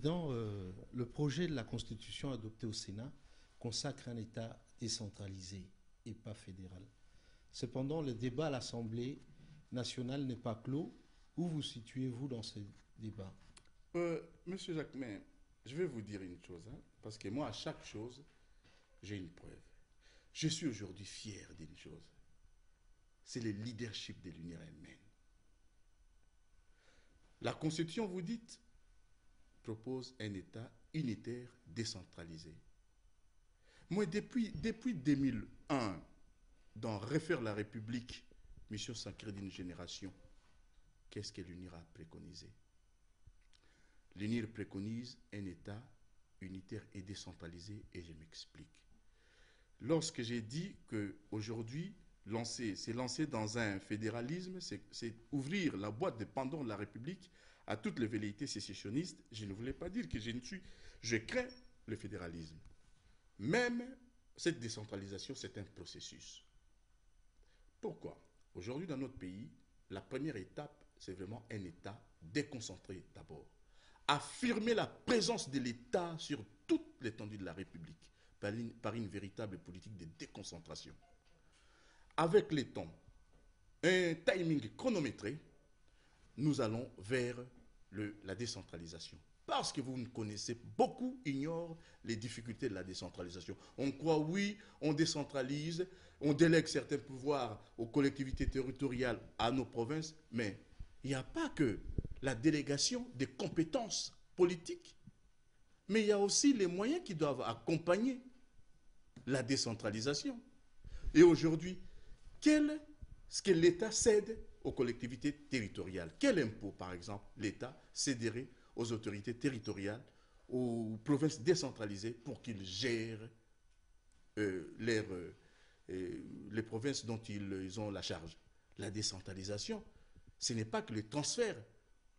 Le projet de la Constitution adoptée au Sénat consacre un État décentralisé et pas fédéral. Cependant, le débat à l'Assemblée nationale n'est pas clos. Où vous situez-vous dans ce débat? Monsieur Jacquemin, je vais vous dire une chose, hein, parce que moi, à chaque chose, j'ai une preuve. Je suis aujourd'hui fier d'une chose. C'est le leadership de l'Union humaine. La Constitution, vous dites, propose un État unitaire décentralisé. Moi, depuis 2001, dans Refaire la République, mission sacrée d'une génération, qu'est-ce que l'UNIR a préconisé? L'UNIR préconise un État unitaire et décentralisé, et je m'explique. Lorsque j'ai dit qu'aujourd'hui, c'est lancer dans un fédéralisme, c'est ouvrir la boîte de Pandore de la République à toutes les velléités sécessionnistes, je ne voulais pas dire que je crains le fédéralisme. Même cette décentralisation, c'est un processus. Pourquoi? Aujourd'hui, dans notre pays, la première étape, c'est vraiment un État déconcentré d'abord. Affirmer la présence de l'État sur toute l'étendue de la République par une véritable politique de déconcentration. Avec les temps, un timing chronométré, nous allons vers la décentralisation. Parce que vous me connaissez, beaucoup ignorent les difficultés de la décentralisation. On croit, oui, on décentralise, on délègue certains pouvoirs aux collectivités territoriales, à nos provinces, mais il n'y a pas que la délégation des compétences politiques, mais il y a aussi les moyens qui doivent accompagner la décentralisation. Et aujourd'hui, ce que l'État cède aux collectivités territoriales? Quel impôt, par exemple, l'État céderait aux autorités territoriales, aux provinces décentralisées pour qu'ils gèrent les provinces dont ils ont la charge? La décentralisation, ce n'est pas que le transfert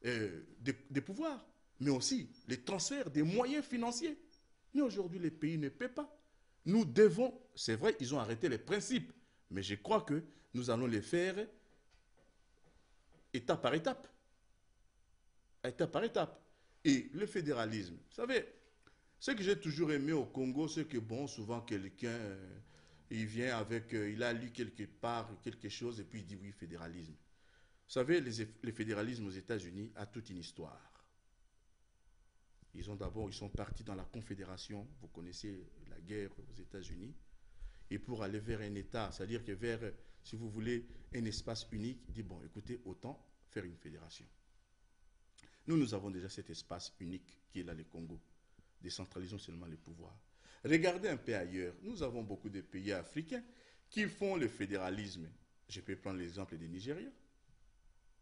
des pouvoirs, mais aussi les transferts des moyens financiers. Mais aujourd'hui, les pays ne paient pas. Nous devons, c'est vrai, ils ont arrêté les principes, mais je crois que nous allons les faire étape par étape. Étape par étape. Et le fédéralisme, vous savez, ce que j'ai toujours aimé au Congo, c'est que, bon, souvent quelqu'un, il vient avec, il a lu quelque part quelque chose et puis il dit oui, fédéralisme. Vous savez, les fédéralismes aux États-Unis a toute une histoire. Ils sont partis dans la Confédération, vous connaissez la guerre aux États-Unis, et pour aller vers un État, c'est-à-dire que vers, si vous voulez, un espace unique, il dit, bon, écoutez, autant faire une fédération. Nous avons déjà cet espace unique qui est là, le Congo. Décentralisons seulement les pouvoirs. Regardez un peu ailleurs. Nous avons beaucoup de pays africains qui font le fédéralisme. Je peux prendre l'exemple du Nigeria.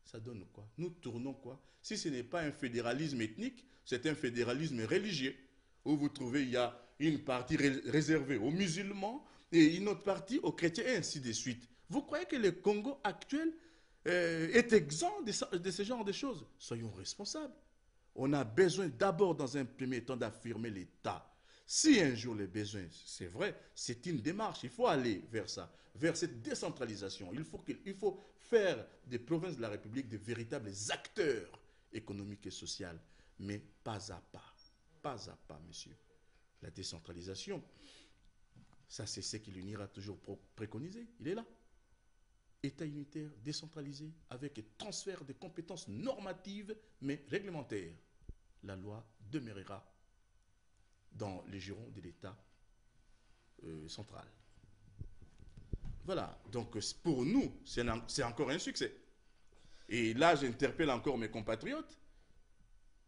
Ça donne quoi? Nous tournons quoi? Si ce n'est pas un fédéralisme ethnique, c'est un fédéralisme religieux, où vous trouvez, il y a une partie réservée aux musulmans et une autre partie aux chrétiens, et ainsi de suite. Vous croyez que le Congo actuel est exempt de ce genre de choses? Soyons responsables. On a besoin d'abord, dans un premier temps, d'affirmer l'État. Si un jour les besoins, c'est vrai, c'est une démarche, il faut aller vers ça, vers cette décentralisation. Il faut faire des provinces de la République de véritables acteurs économiques et sociaux, mais pas à pas, monsieur. La décentralisation, ça c'est ce qu'il ira toujours préconiser, il est là. État unitaire, décentralisé, avec transfert de compétences normatives, mais réglementaires. La loi demeurera dans les jurons de l'État central. Voilà, donc pour nous, c'est encore un succès. Et là, j'interpelle encore mes compatriotes.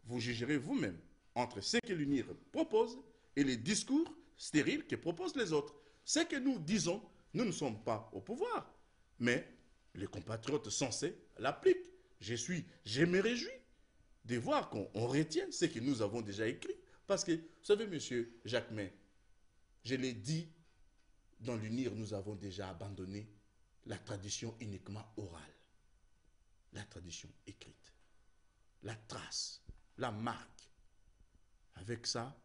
Vous jugerez vous-même entre ce que l'UNIR propose et les discours stériles que proposent les autres. Ce que nous disons, nous ne sommes pas au pouvoir, mais les compatriotes censés l'appliquent. Je me réjouis de voir qu'on retient ce que nous avons déjà écrit. Parce que, vous savez, monsieur Jacquemin, je l'ai dit, dans l'UNIR, nous avons déjà abandonné la tradition uniquement orale. La tradition écrite. La trace, la marque. Avec ça,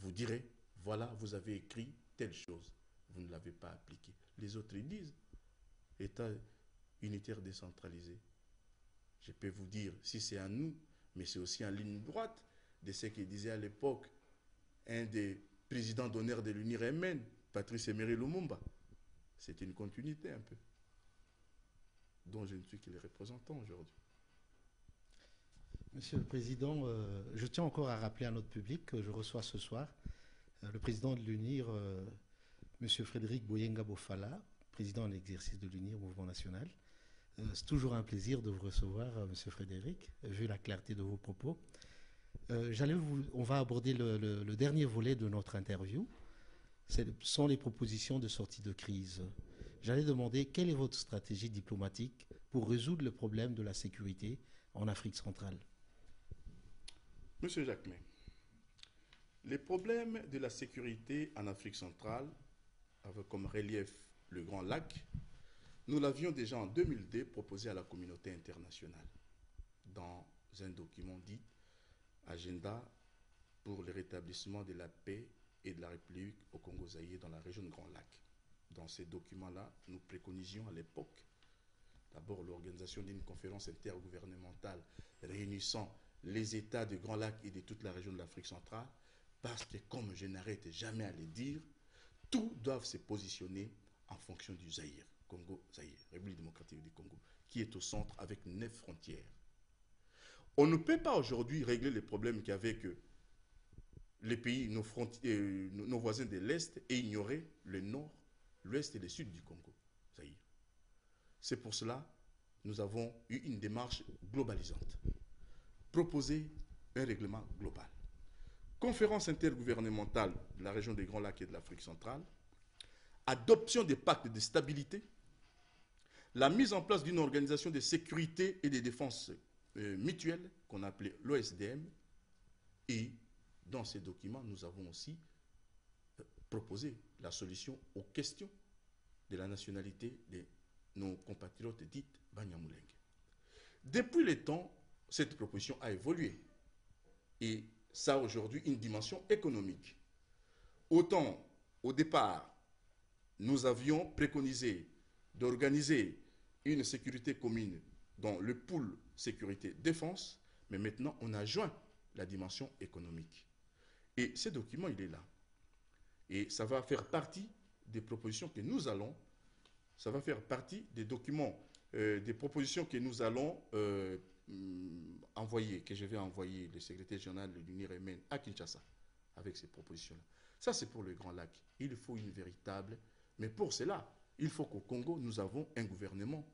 vous direz, voilà, vous avez écrit telle chose. Vous ne l'avez pas appliquée. Les autres, ils disent, État unitaire décentralisé. Je peux vous dire, si c'est à nous, mais c'est aussi en ligne droite, de ce qu'il disait à l'époque un des présidents d'honneur de l'UNIRMN, Patrice Emery Lumumba. C'est une continuité un peu, dont je ne suis que le représentant aujourd'hui. Monsieur le Président, je tiens encore à rappeler à notre public que je reçois ce soir le président de l'UNIR, Monsieur Frédéric Boyenga Bofala, président en exercice de l'UNIR, Mouvement National. C'est toujours un plaisir de vous recevoir, Monsieur Frédéric, vu la clarté de vos propos. On va aborder le dernier volet de notre interview. Ce sont les propositions de sortie de crise. J'allais demander quelle est votre stratégie diplomatique pour résoudre le problème de la sécurité en Afrique centrale. Monsieur Jacquemin, les problèmes de la sécurité en Afrique centrale, avec comme relief le Grand Lac, nous l'avions déjà en 2002 proposé à la communauté internationale dans un document dit Agenda pour le rétablissement de la paix et de la République au Congo-Zaïre dans la région de Grand Lac. Dans ces documents-là, nous préconisions à l'époque d'abord l'organisation d'une conférence intergouvernementale réunissant les États du Grand Lac et de toute la région de l'Afrique centrale, parce que, comme je n'arrête jamais à le dire, tous doivent se positionner en fonction du Zaïre, Congo-Zaïre, République démocratique du Congo, qui est au centre avec 9 frontières. On ne peut pas aujourd'hui régler les problèmes qu'avec les pays, nos voisins de l'Est, et ignorer le nord, l'ouest et le sud du Congo, Zaïre. C'est pour cela que nous avons eu une démarche globalisante. Proposer un règlement global. Conférence intergouvernementale de la région des Grands Lacs et de l'Afrique centrale, adoption des pactes de stabilité, la mise en place d'une organisation de sécurité et de défense mutuelle qu'on appelait l'OSDM, et dans ces documents, nous avons aussi proposé la solution aux questions de la nationalité de nos compatriotes dites Banyamulenge. Depuis le temps, cette proposition a évolué et ça a aujourd'hui une dimension économique. Autant, au départ, nous avions préconisé d'organiser une sécurité commune dans le pool sécurité-défense, mais maintenant on a joint la dimension économique. Et ce document, il est là. Et ça va faire partie des propositions que nous allons, ça va faire partie des documents, des propositions que nous allons envoyer, que je vais envoyer le secrétaire général de l'UNIRMN à Kinshasa, avec ces propositions-là. Ça, c'est pour le Grand Lac. Il faut une véritable... Mais pour cela, il faut qu'au Congo, nous avons un gouvernement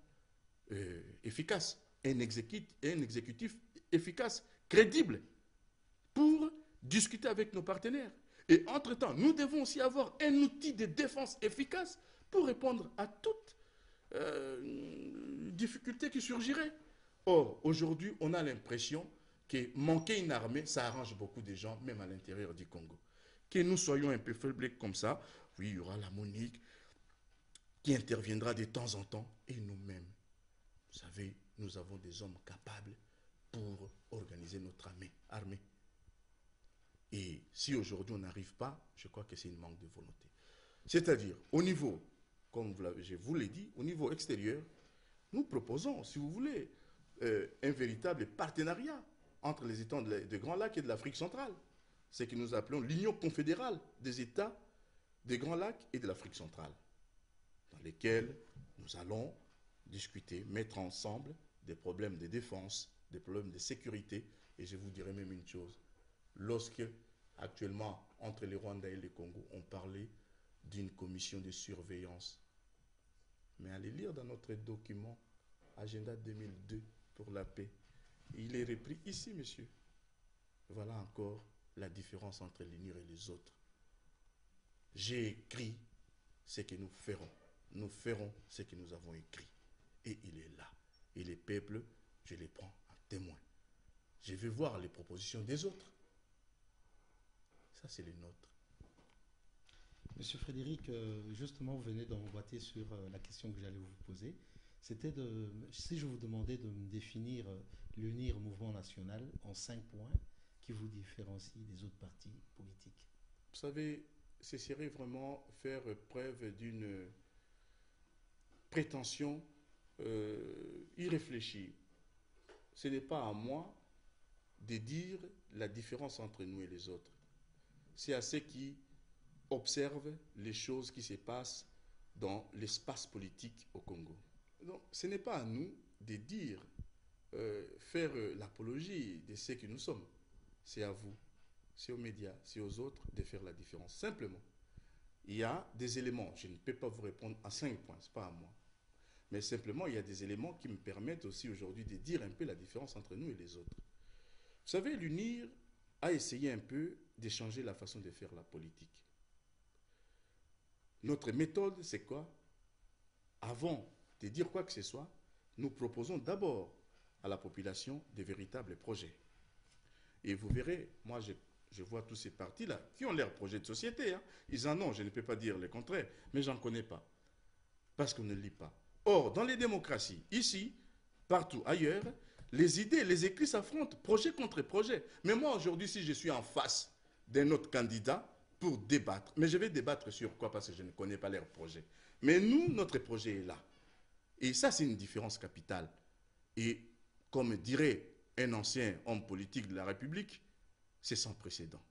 efficace, un exécutif efficace, crédible, pour discuter avec nos partenaires. Et entre-temps, nous devons aussi avoir un outil de défense efficace pour répondre à toute difficulté qui surgirait. Or, aujourd'hui, on a l'impression que manquer une armée, ça arrange beaucoup de gens, même à l'intérieur du Congo. Que nous soyons un peu faibles comme ça, oui, il y aura la MONUC qui interviendra de temps en temps, et nous-mêmes, vous savez, nous avons des hommes capables pour organiser notre armée. Et si aujourd'hui on n'arrive pas, je crois que c'est une manque de volonté. C'est-à-dire, au niveau, comme je vous l'ai dit, au niveau extérieur, nous proposons, si vous voulez, un véritable partenariat entre les États de Grand Lac et de l'Afrique centrale. Ce que nous appelons l'Union confédérale des États des Grands Lacs et de l'Afrique centrale, dans lesquels nous allons discuter, mettre ensemble des problèmes de défense, des problèmes de sécurité. Et je vous dirai même une chose, lorsque actuellement, entre le Rwanda et le Congo, on parlait d'une commission de surveillance. Mais allez lire dans notre document, Agenda 2002 pour la paix. Il est repris ici, monsieur. Voilà encore la différence entre l'UNIR et les autres. J'ai écrit ce que nous ferons. Nous ferons ce que nous avons écrit. Et il est là. Et les peuples, je les prends en témoin. Je vais voir les propositions des autres. Ça, c'est les nôtres. Monsieur Frédéric, justement, vous venez d'emboîter sur la question que j'allais vous poser. C'était si je vous demandais de me définir l'UNIR Mouvement National en 5 points qui vous différencient des autres partis politiques. Vous savez, ce serait vraiment faire preuve d'une prétention irréfléchie. Ce n'est pas à moi de dire la différence entre nous et les autres, c'est à ceux qui observent les choses qui se passent dans l'espace politique au Congo. Donc, ce n'est pas à nous de dire, faire l'apologie de ce que nous sommes. C'est à vous, c'est aux médias, c'est aux autres de faire la différence. Simplement, il y a des éléments, je ne peux pas vous répondre à 5 points, ce n'est pas à moi. Mais simplement, il y a des éléments qui me permettent aussi aujourd'hui de dire un peu la différence entre nous et les autres. Vous savez, l'UNIR a essayé un peu de changer la façon de faire la politique. Notre méthode, c'est quoi? Avant de dire quoi que ce soit, nous proposons d'abord à la population des véritables projets. Et vous verrez, moi je vois tous ces partis-là qui ont leurs projets de société. Hein. Ils en ont, je ne peux pas dire le contraire, mais j'en connais pas. Parce qu'on ne lit pas. Or, dans les démocraties, ici, partout ailleurs, les idées, les écrits s'affrontent, projet contre projet. Mais moi, aujourd'hui, si je suis en face d'un autre candidat pour débattre, mais je vais débattre sur quoi? Parce que je ne connais pas leur projet. Mais nous, notre projet est là. Et ça, c'est une différence capitale. Et comme dirait un ancien homme politique de la République, c'est sans précédent.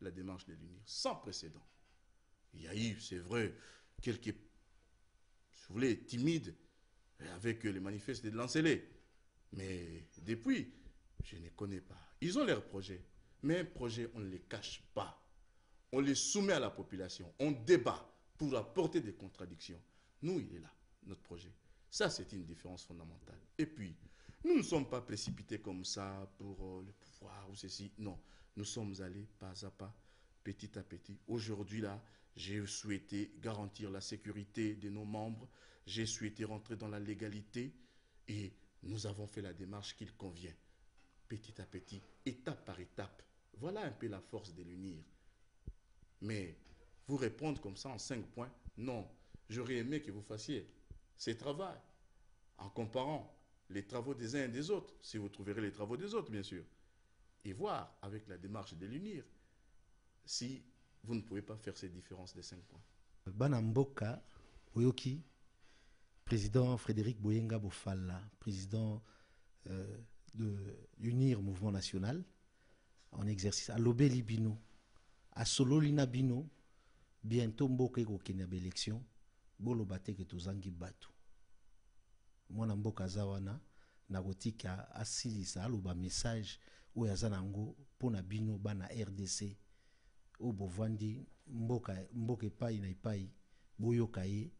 La démarche de l'UNIR, sans précédent. Il y a eu, c'est vrai, quelques, si vous voulez, timides avec les manifestes de Lancelé. Mais depuis, je ne connais pas. Ils ont leurs projets. Mais un projet, on ne les cache pas. On les soumet à la population. On débat pour apporter des contradictions. Nous, il est là, notre projet. Ça, c'est une différence fondamentale. Et puis, nous ne sommes pas précipités comme ça pour le pouvoir ou ceci. Non, nous sommes allés pas à pas, petit à petit. Aujourd'hui, là, j'ai souhaité garantir la sécurité de nos membres. J'ai souhaité rentrer dans la légalité et nous avons fait la démarche qu'il convient. Petit à petit, étape par étape. Voilà un peu la force de l'UNIR. Mais vous répondre comme ça en 5 points, non. J'aurais aimé que vous fassiez ces travaux en comparant les travaux des uns et des autres, si vous trouverez les travaux des autres, bien sûr, et voir avec la démarche de l'UNIR si vous ne pouvez pas faire ces différences des 5 points. Banamboka, Oyoki, président Frédéric Boyenga Bofalla, président de l'UNIR Mouvement National, en exercice, à Lobeli Bino, à Sololina Bino, bientôt Mboka Ekokenya élection, Bolo Bateke Tozangi Batu. Mwana mboka zawana na kotika asilisa aloba message oyo aza nango mpona bino bana RDC oyo bovandi mboka epai na epai boyoka ye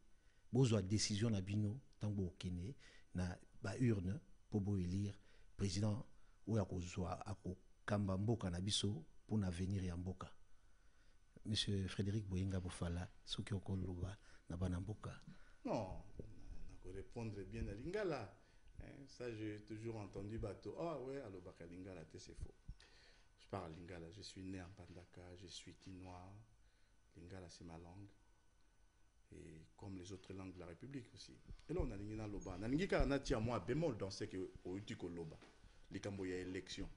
bozwa décision na bino ntango bokende na baurne mpo boélire président oyo akozwa akokamba mboka na biso mpona avenir ya mboka. Monsieur Frédéric Boyenga Bofalla, soki okoloba na bana mboka. Non, répondre bien à Lingala. Ça, j'ai toujours entendu bateau. Ah ouais, alors Baka Lingala, c'est faux. Je parle Lingala, je suis né en Pandaka, je suis Tinois. Lingala, c'est ma langue. Et comme les autres langues de la République aussi. Et là, on a Lingala Loba. Nangika, on a tia moi bémol dans ce que au Utiko Loba. Les Camboya élection.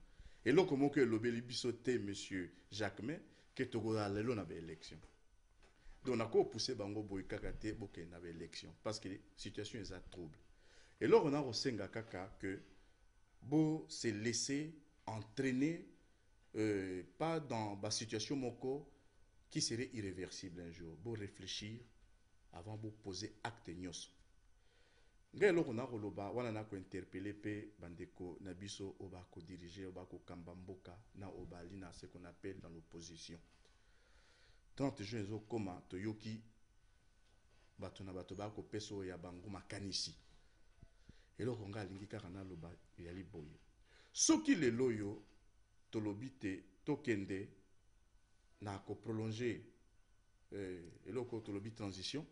Et là, comment que Lobé Libisoté, monsieur Jacquemin, que Togola Lelo n'avait élection. Donc, on a poussé Bango Boykakate pour qu'il y ait élection. Parce que la situation est à trouble. Et là, on a aussi Kaka que Bo s'est laissé entraîner, pas dans la situation moko qui serait irréversible un jour. Bo réfléchir avant de poser acte nyos. Ngai lo na roloba wana na ko interpeller pe bandeko na biso obako diriger obako kambamboka na obali na ce qu'on appelle dans l'opposition. 30 juin ezokoma toyoki bato na bato bako peso ya bango makanisi eloko nga alingi kaka naloba yali boye soki lelo yo tolobi te tokende na koprolonger eloko tolobi transition,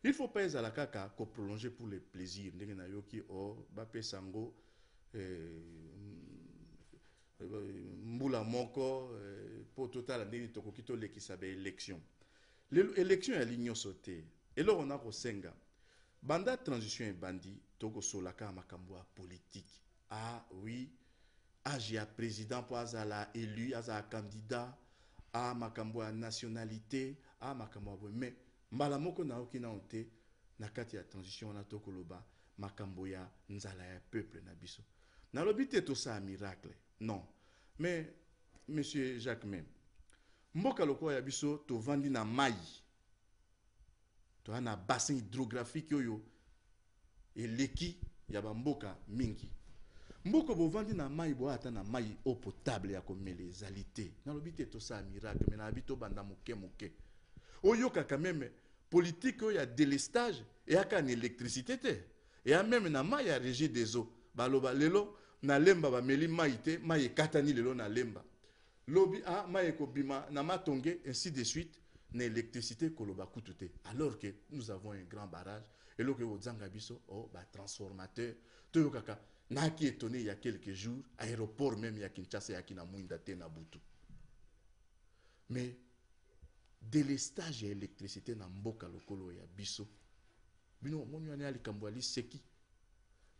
il faut pas ezala kaka koprolonger pour le plaisir ndenge na yoki o bapesa ngo mbula moko po total ndeni tokoki tolekisa ba élection. L'élection ya linyoso te. Eloko on a kosenga banda transition et bandi toko solaka makambo ya politique. Ah oui, agi ya président po azala élu, azala candidat, a makambo ya nationalité, a makambo ya mais mbala moko na oki na onte na kati ya transition na toko loba makambo ya nzala ya peuple na biso. Na lobi te to sa miracle. Non. Mais monsieur Jacques même mboka lokola ya biso tovandi na mai to na bassin hydrographique oyo eleki ya bamboka mingi mboka bovandi na mai bo ata na mai eau potable ya komela ezali te nalobi te tosala miracle me nalobi tobanda moke moke oyokaka meme politique oyo ya délestage eyaka na électricité te eya meme na mai ya régie des eaux baloba lelo na lemba bameli mai te mai ekatani lelo na lemba lobi mai ekobima na matonge ainsi de suite na électricité koloba kutu te alors que nous avons un grand barrage eloko ozanga biso transformateur toyokaka naki étonné il y a quelques jours aéroport même ya Kinshasa yaki na mwinda te na butu mais délestage ya électricité na mboka lokolo ya biso bino moni wana likambo ali seki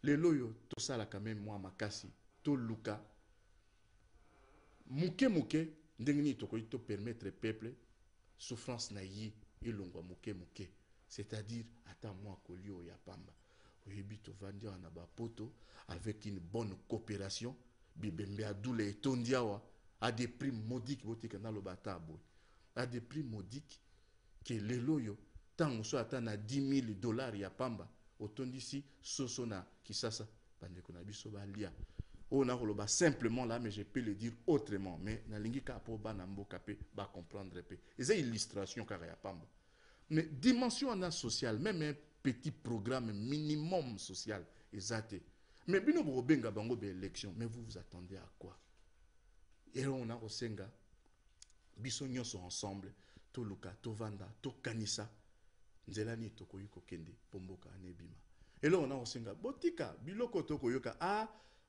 lelo yo tosala quand même mwa makasi toluka muke muke ndenge nini tokoki to permettre peuple souffrance na yi elongwa muke muke c'est-à-dire ata mwa kolio ya pamba oyebi tovandi wana bapoto avec une bonne coopération bibembe adule etondi awa à des prix modiques botika na lobata boy à des prix modiques que lelo yo tango so ata na $10,000 ya pamba otondi si soso na Kisasa bandeko na biso balia on a roloba simplement là mais je peux le dire autrement mais na lingi ka po bana mboka pe ba comprendre pe c'est illustration car ya pamba mais dimension na sociale même un petit programme minimum social exact mais bino bo benga bango be élection mais vous vous attendez à quoi et on a osenga biso nyonso ensemble to luka to vanda to kanisa nzela ni tokoyi kokende pomboka anebima et là on a osenga botika biloko to koyoka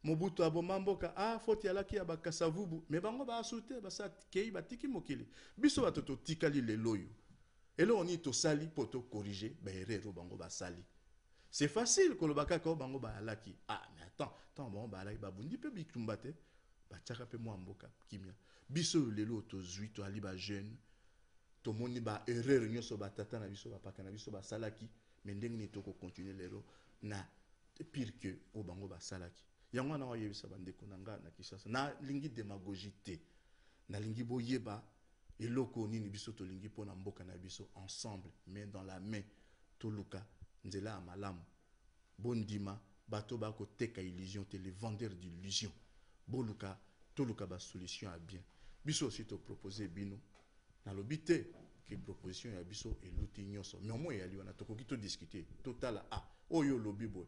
Mobutu aboma mboka foti alaki ya bakasavubu mais bango ba asute basa kei batiki mokili biso batoto tikali leloyo et là on y to sali poto corriger ba erreur bango ba sali c'est facile kolobaka ko bango ba alaki mais attends bango ba alaki ba bundi pe bikumba te ba tchaka pe mo mboka kimia biso lelo to zui to ali ba jeune to moni ba erreur nyoso ba tata na biso ba paka na biso ba salaki mais ndenge ni to ko continuer lelo na pire que o bango ba salaki yango na oyebisa bandeko na nga na Kinshasa na lingi démagogie te na lingi boyeba eloko nini biso to lingi pona mboka na biso ensemble main dans la main toluka nzela malamu bondima bato ba ko teka illusion te les vendeurs d'illusion boluka toluka ba solution à bien biso aussi to proposer bino na lobité que proposition ya biso eluti nyonso mais au moins ya liwana to koki to discuter totala oyo lobi boy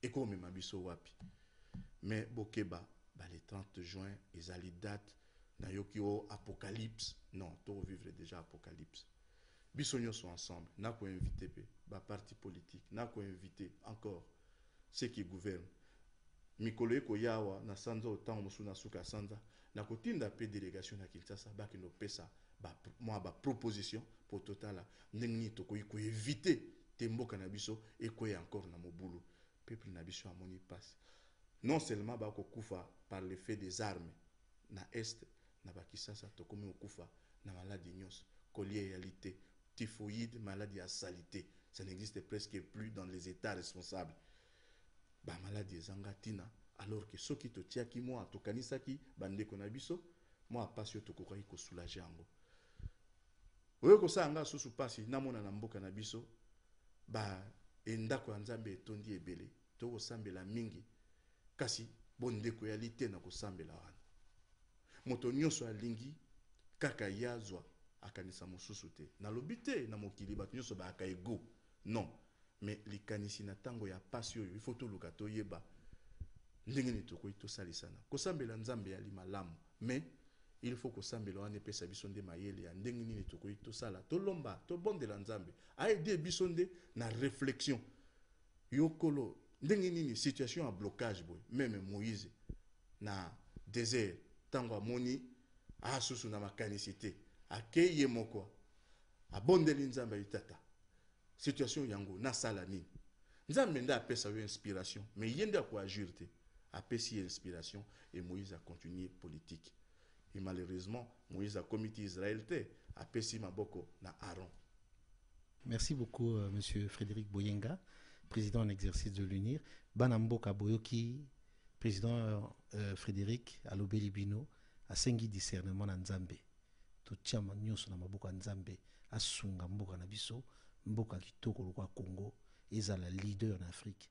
eko mema biso wapi mais bokeba le 30 juin ezali date na yoki apocalypse non to vivre déjà apocalypse biso nyonso ensemble na ko inviter pe ba parti politique na ko inviter encore ceux qui gouvernent mikolo eko yawa na sanza otango musu na suka sanza na kotinda pe délégation na Kinshasa ba kino pesa ba proposition pour totala ndenge to ko éviter temboka na biso eko encore na mobulu peuple na biso amoni passe non seulement ba kokufa par l'effet des armes na est na bakisasa to komi okufa na maladie nyonso coliéralité typhoïde maladie à salité ça n'existe presque plus dans les états responsables ba maladie zangatina alors que soki to tiaki moi to kanisaki bandeko na biso moi pasio to kokai ko soulager yango oyo ko sanga susu pasi na mona na mboka na biso endako ya Nzambe etondi ebele to kosambela mingi kasi bondeko ya lite na kosambela wana moto nyonso alingi kaka yazwa akanisa mosusu te na lobite na mokili bato nyonso baaka ego non mais likanisi na tango ya pasi oyo il faut to luka to yeba ndenge ni to koito salisana kosambela Nzambe ya limalamu mais il faut kosambela wana pesa biso nde mayele ya ndenge nini to koito sala to lomba to bondela Nzambe aider biso nde na réflexion yokolo ndenge nini situation à blocage boy même Moïse na désert tango amoni asusu na makanisité akeye moko abondeli Nzambe itata situation yango na sala nini Nzambe nda apesa yo inspiration mais yende ko agir te apesi inspiration et Moïse a continué politique et malheureusement Moïse a comité Israël te apesi maboko na Aaron. Merci beaucoup monsieur Frédéric Boyenga, président en exercice de l'UNIR. Banamboka Boyoki, président Frédéric Alobé Libino, asengi discernement na nzambe totia nyonso na maboko ya nzambe asunga mboka na biso mboka kitoko lokwa Congo ezala leader en Afrique.